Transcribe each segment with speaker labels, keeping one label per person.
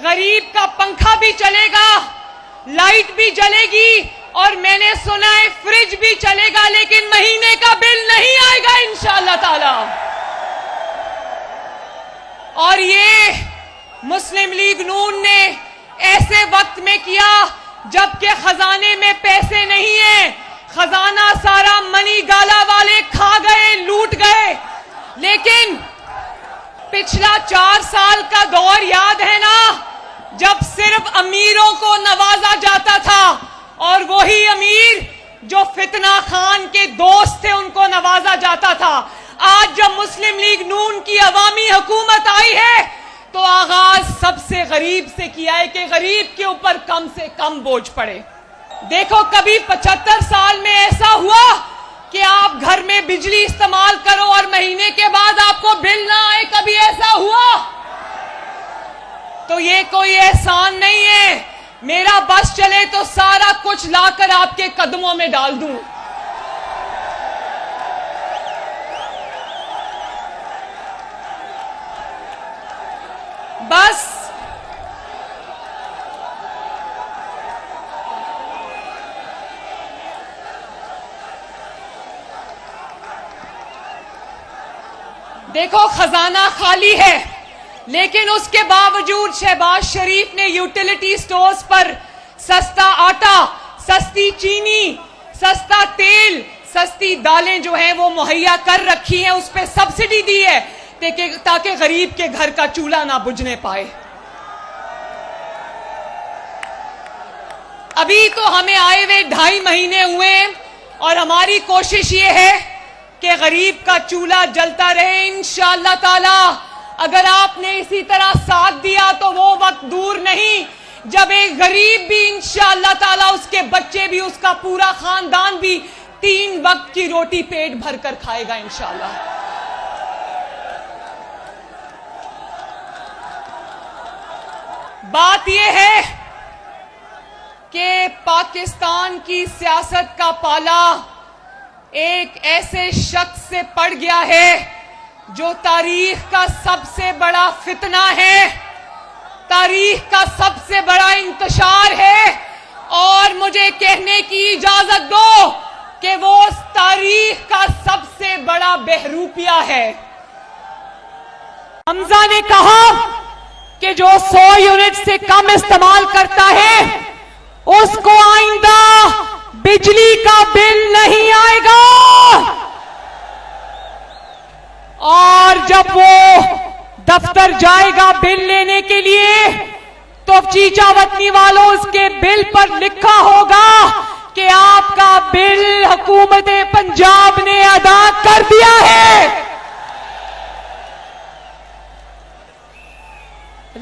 Speaker 1: गरीब का पंखा भी चलेगा, लाइट भी जलेगी और मैंने सुना है फ्रिज भी चलेगा, लेकिन महीने का बिल नहीं आएगा इंशाअल्लाह ताला। और ये मुस्लिम लीग नून ने ऐसे वक्त में किया जबकि खजाने में पैसे नहीं है। खजाना सारा मनी गाला वाले खा गए, लूट गए। लेकिन पिछला 4 साल का दौर याद है ना, जब सिर्फ अमीरों को नवाजा जाता था और वही अमीर जो फितना खान के दोस्त थे उनको नवाजा जाता था। आज जब मुस्लिम लीग नून की अवामी हुकूमत आई है तो आगाज सबसे गरीब से किया है कि गरीब के ऊपर कम से कम बोझ पड़े। देखो, कभी 75 साल में ऐसा हुआ कि आप घर में बिजली इस्तेमाल करो और महीने के बाद आपको बिल ना आए? कभी ऐसा हुआ? तो ये कोई एहसान नहीं है। मेरा बस चले तो सारा कुछ लाकर आपके कदमों में डाल दूं। बस देखो, खजाना खाली है, लेकिन उसके बावजूद शहबाज शरीफ ने यूटिलिटी स्टोर्स पर सस्ता आटा, सस्ती चीनी, सस्ता तेल, सस्ती दालें जो हैं वो मुहैया कर रखी हैं, उस पर सब्सिडी दी है ताकि गरीब के घर का चूल्हा ना बुझने पाए। अभी तो हमें आए हुए 2.5 महीने हुए और हमारी कोशिश ये है कि गरीब का चूल्हा जलता रहे इंशाअल्लाह ताला। अगर आपने इसी तरह साथ दिया तो वो वक्त दूर नहीं जब एक गरीब भी इंशाअल्लाह ताला, उसके बच्चे भी, उसका पूरा खानदान भी 3 वक्त की रोटी पेट भरकर खाएगा इंशाअल्लाह। बात यह है कि पाकिस्तान की सियासत का पाला एक ऐसे शख्स से पड़ गया है जो तारीख का सबसे बड़ा फितना है, तारीख का सबसे बड़ा इंतशार है। और मुझे कहने की इजाजत दो कि वो तारीख का सबसे बड़ा बहरूपिया है। हमजा ने कहा कि जो 100 यूनिट से कम इस्तेमाल करता है उसको आइंदा बिजली का बिल नहीं आएगा। और जब वो दफ्तर जाएगा बिल लेने के लिए तो चीचा वतनी वालों, उसके बिल पर लिखा होगा कि आपका बिल हुकूमत पंजाब ने अदा कर दिया है।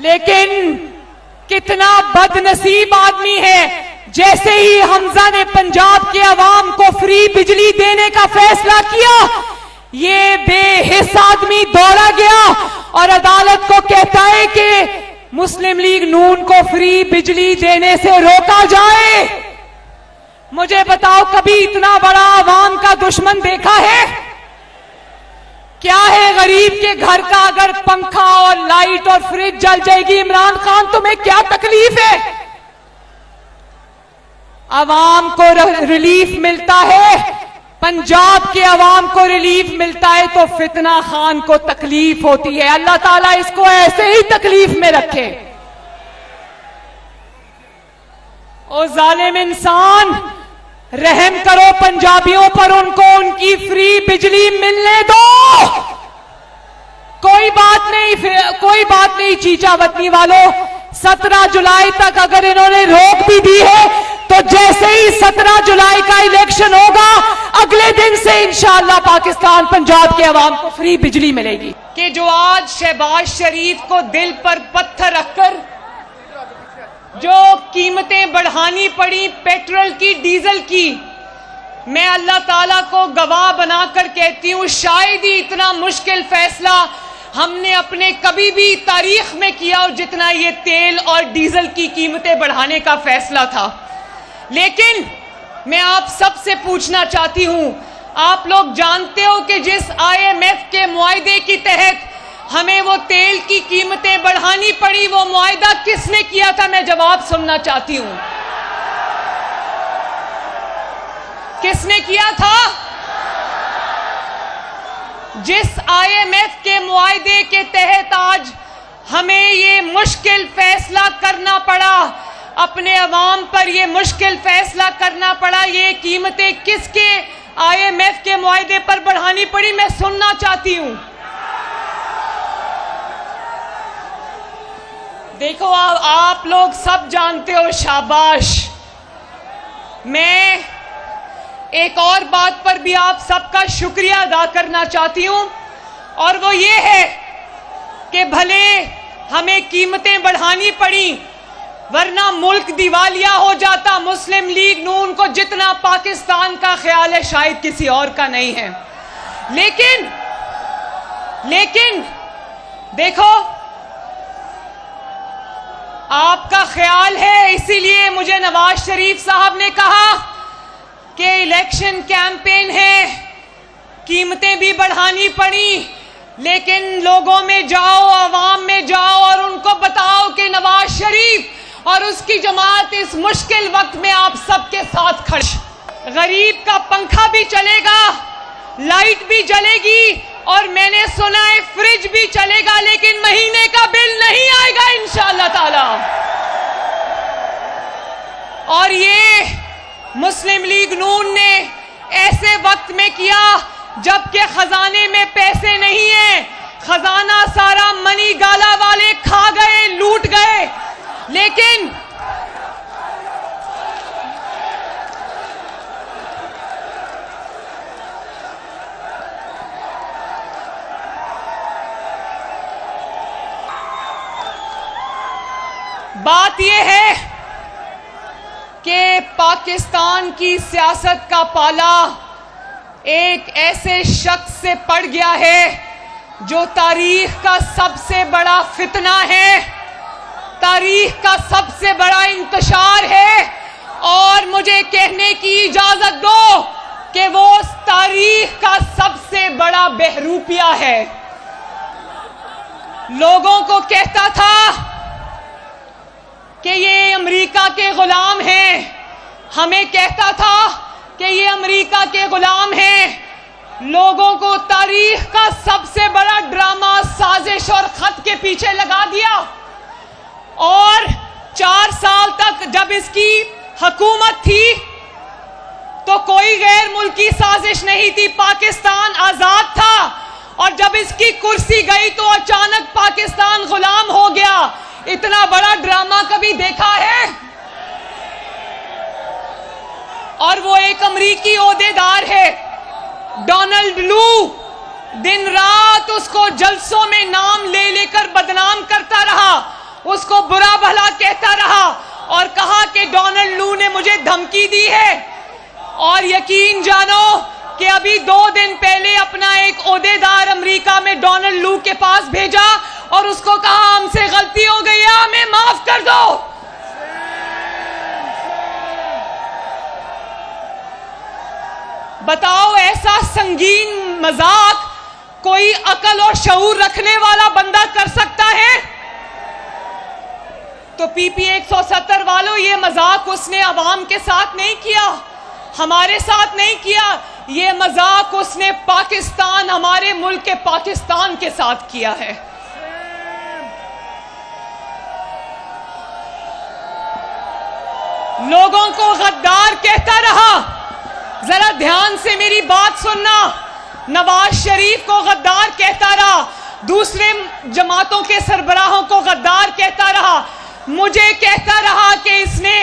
Speaker 1: लेकिन कितना बदनसीब आदमी है, जैसे ही हमजा ने पंजाब के अवाम को फ्री बिजली देने का फैसला किया, ये बेहिस आदमी दौड़ा गया और अदालत को कहता है कि मुस्लिम लीग नून को फ्री बिजली देने से रोका जाए। मुझे बताओ, कभी इतना बड़ा अवाम का दुश्मन देखा है? क्या है गरीब के घर का अगर पंखा और लाइट और फ्रिज जल जाएगी? इमरान खान, तुम्हें क्या तकलीफ है? अवाम को रिलीफ मिलता है, पंजाब के अवाम को रिलीफ मिलता है, तो फितना खान को तकलीफ होती है। अल्लाह ताला इसको ऐसे ही तकलीफ में रखे। ओ जालिम इंसान, रहम करो पंजाबियों पर, उनको उनकी फ्री बिजली मिलने दो। कोई बात नहीं चीचा वतनी वालों, 17 जुलाई तक अगर इन्होंने रोक भी दी है तो जैसे ही 17 जुलाई का इलेक्शन होगा, अगले दिन से इंशाअल्लाह पाकिस्तान पंजाब के अवाम को फ्री बिजली मिलेगी। कि जो आज शहबाज शरीफ को दिल पर पत्थर रखकर जो कीमतें बढ़ानी पड़ी पेट्रोल की, डीजल की, मैं अल्लाह ताला को गवाह बनाकर कहती हूं, शायद ही इतना मुश्किल फैसला हमने अपने कभी भी तारीख में किया और जितना ये तेल और डीजल की कीमतें बढ़ाने का फैसला था। लेकिन मैं आप सबसे पूछना चाहती हूं, आप लोग जानते हो कि जिस IMF के मुआहदे के तहत हमें वो तेल की कीमतें बढ़ानी पड़ी, वो मुआहदा किसने किया था? मैं जवाब सुनना चाहती हूं। किसने किया था? जिस IMF के मुआहदे के तहत आज हमें ये मुश्किल फैसला करना पड़ा, अपने अवाम पर ये मुश्किल फैसला करना पड़ा, ये कीमतें किसके IMF के मुआहदे पर बढ़ानी पड़ी? मैं सुनना चाहती हूं। देखो, आप लोग सब जानते हो, शाबाश। मैं एक और बात पर भी आप सबका शुक्रिया अदा करना चाहती हूं, और वो ये है कि भले हमें कीमतें बढ़ानी पड़ी, वरना मुल्क दिवालिया हो जाता। मुस्लिम लीग नून को जितना पाकिस्तान का ख्याल है, शायद किसी और का नहीं है। लेकिन देखो, आपका ख्याल है, इसीलिए मुझे नवाज शरीफ साहब ने कहा कि इलेक्शन कैंपेन है, कीमतें भी बढ़ानी पड़ी, लेकिन लोगों में जाओ, आवाम में जाओ और उनको बताओ कि नवाज शरीफ और उसकी जमात इस मुश्किल वक्त में आप सबके साथ खड़े। गरीब का पंखा भी चलेगा, लाइट भी जलेगी, और मैंने सुना है फ्रिज भी चलेगा, लेकिन महीने का बिल नहीं आएगा इंशाअल्लाह ताला। और ये मुस्लिम लीग नून ने ऐसे वक्त में किया जबकि खजाने में पैसे नहीं है। खजाना सारा मनी गाला वाले खा गए, लूट गए। लेकिन बात यह है कि पाकिस्तान की सियासत का पाला एक ऐसे शख्स से पड़ गया है जो तारीख का सबसे बड़ा फितना है, तारीख का सबसे बड़ा इंतशार है, और मुझे कहने की इजाजत दो कि वो तारीख का सबसे बड़ा बहरूपिया है। लोगों को कहता था कि ये अमेरिका के गुलाम हैं, हमें कहता था कि ये अमेरिका के गुलाम हैं। लोगों को तारीख का सबसे बड़ा ड्रामा, साजिश और खत के पीछे लगा दिया, और 4 साल तक जब इसकी हुकूमत थी तो कोई गैर मुल्की साजिश नहीं थी, पाकिस्तान आजाद था, और जब इसकी कुर्सी गई तो अचानक पाकिस्तान गुलाम हो गया। इतना बड़ा ड्रामा कभी देखा है? और वो एक अमरीकी ओहदेदार है, डोनाल्ड लू, दिन रात उसको जलसों में नाम ले लेकर बदनाम करता रहा, उसको बुरा भला कहता रहा, और कहा कि डोनाल्ड लू ने मुझे धमकी दी है। और यकीन जानो कि अभी 2 दिन पहले अपना एक ओहदेदार अमेरिका में डोनाल्ड लू के पास भेजा और उसको कहा, हमसे गलती हो गई है, हमें माफ कर दो। बताओ, ऐसा संगीन मजाक कोई अकल और शऊर रखने वाला बंदा कर सकता है? तो PP 170 वालों, ये मजाक उसने अवाम के साथ नहीं किया, हमारे साथ नहीं किया, ये मजाक उसने पाकिस्तान, हमारे मुल्क के पाकिस्तान के साथ किया है। लोगों को गद्दार कहता रहा। जरा ध्यान से मेरी बात सुनना, नवाज शरीफ को गद्दार कहता रहा, दूसरे जमातों के सरबराहों को गद्दार कहता रहा, मुझे कहता रहा कि इसने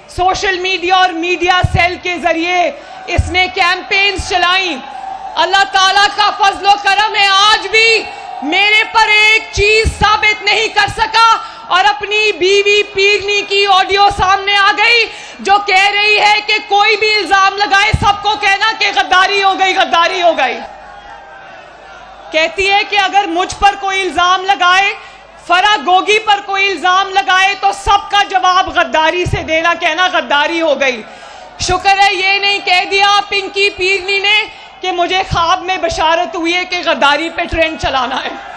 Speaker 1: सोशल मीडिया और मीडिया सेल के जरिए इसने कैंपेन्स चलाई। अल्लाह ताला का फजलो करम है, आज भी मेरे पर एक चीज साबित नहीं कर सका, और अपनी बीवी पीरनी की ऑडियो सामने आ गई जो कह रही है कि कोई भी इल्जाम लगाए सबको कहना कि गद्दारी हो गई, गद्दारी हो गई। कहती है कि अगर मुझ पर कोई इल्जाम लगाए, फरा गोगी पर कोई इल्जाम लगाए, तो सबका जवाब गद्दारी से देना, कहना गद्दारी हो गई। शुक्र है ये नहीं कह दिया पिंकी पीरनी ने कि मुझे ख्वाब में बशारत हुई है कि गद्दारी पे ट्रेंड चलाना है।